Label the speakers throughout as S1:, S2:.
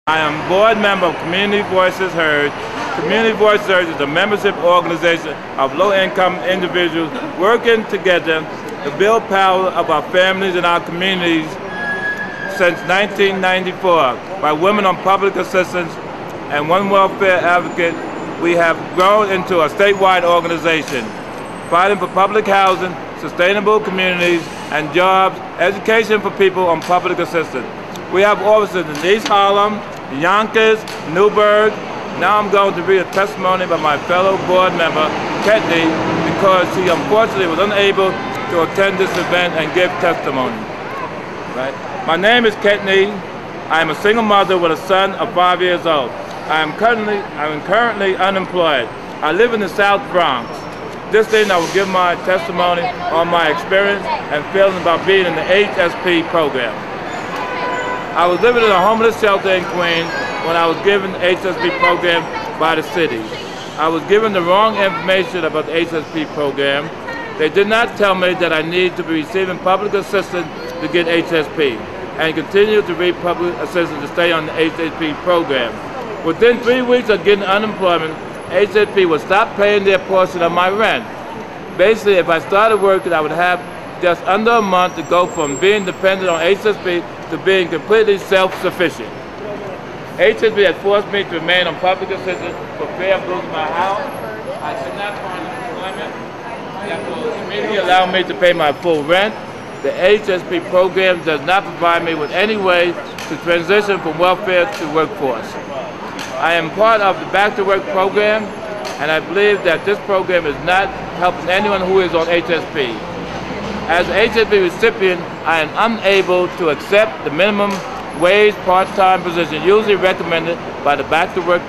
S1: I am board member of Community Voices Heard. Community Voices Heard is a membership organization of low-income individuals working together to build power of our families and our communities since 1994. By women on public assistance and one welfare advocate, we have grown into a statewide organization, fighting for public housing, sustainable communities, and jobs, education for people on public assistance. We have offices in East Harlem, Yonkers, Newburgh. Now I'm going to read a testimony by my fellow board member, Ketney, because she unfortunately was unable to attend this event and give testimony. Right? My name is Ketney. I am a single mother with a son of 5 years old. I am currently unemployed. I live in the South Bronx. This evening I will give my testimony on my experience and feelings about being in the HSP program. I was living in a homeless shelter in Queens when I was given the HSP program by the city. I was given the wrong information about the HSP program. They did not tell me that I need to be receiving public assistance to get HSP and continue to receive public assistance to stay on the HSP program. Within 3 weeks of getting unemployment, HSP would stop paying their portion of my rent. Basically, if I started working, I would have just under a month to go from being dependent on HSP to being completely self-sufficient. HSP had forced me to remain on public assistance for fear of losing my house. I could not find employment. That will immediately allow me to pay my full rent. The HSP program does not provide me with any way to transition from welfare to workforce. I am part of the Back to Work program, and I believe that this program is not helping anyone who is on HSP. As an HSP recipient, I am unable to accept the minimum wage part-time position usually recommended by the Back to Work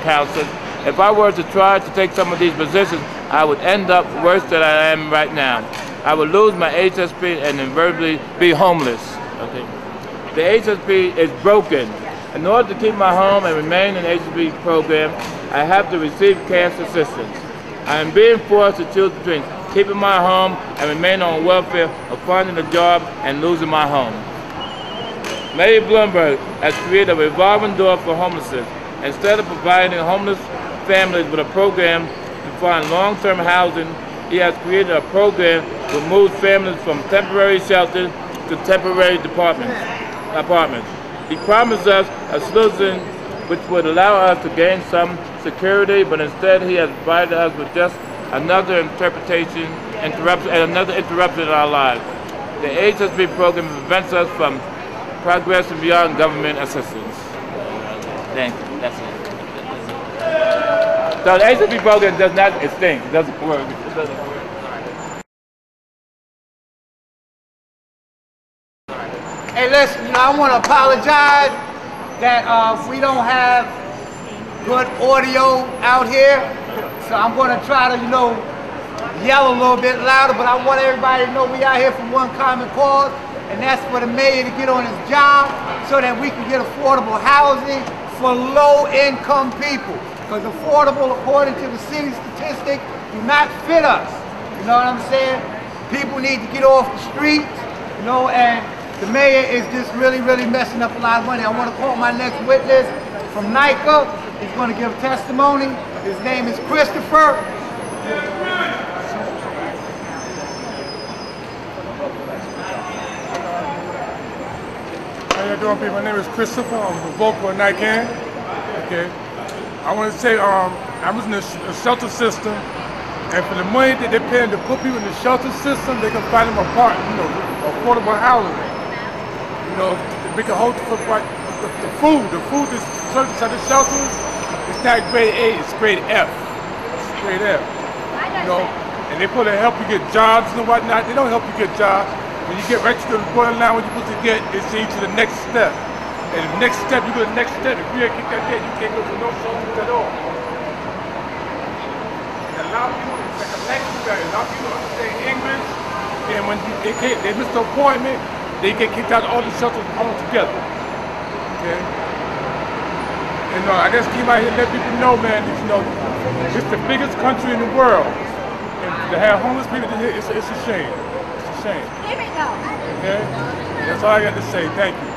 S1: Council. If I were to try to take some of these positions, I would end up worse than I am right now. I would lose my HSP and invariably be homeless. Okay. The HSP is broken. In order to keep my home and remain in the HSP program, I have to receive cash assistance. I am being forced to choose between keeping my home and remain on welfare or finding a job and losing my home. Mayor Bloomberg has created a revolving door for homelessness. Instead of providing homeless families with a program to find long-term housing, he has created a program to move families from temporary shelters to temporary apartments. He promised us a solution which would allow us to gain some security, but instead he has provided us with just another interruption in our lives. The HSP program prevents us from progressing beyond government assistance. Thank you. That's it. So the HSP program does not extinct. It doesn't work. It doesn't work.
S2: Hey, listen, I want to apologize that we don't have good audio out here. So I'm going to try to, yell a little bit louder, but I want everybody to know we out here for one common cause, and that's for the mayor to get on his job so that we can get affordable housing for low-income people. Because affordable, according to the city statistics, do not fit us. You know what I'm saying? People need to get off the streets, and the mayor is just really messing up a lot of money. I want to call my next witness from NYCAHN. He's going to give testimony. His name is Christopher.
S3: How you doing, people? My name is Christopher. I'm the vocal of NYCAHN. Okay. I want to say I was in the shelter system, and for the money that they're paying to put people in the shelter system, they can find them apart, affordable housing. They can hold the food that's served inside the shelters. It's not grade A, it's grade F. It's grade F. And they put to help you get jobs and whatnot. They don't help you get jobs. When you get right to the borderline, what you're supposed to get is to the next step. And the next step, you go to the next step. If you ain't get that there, you can't go to no shelters at all. And a lot of people, it's like a language barrier. A lot of people understand English, and when they miss the appointment, they get kicked out of all the shelters altogether. Okay? And I just came out here to let people know, man, it's the biggest country in the world. And to have homeless people here, it's a shame. It's a shame.
S4: Here we go.
S3: Okay? That's all I got to say. Thank you.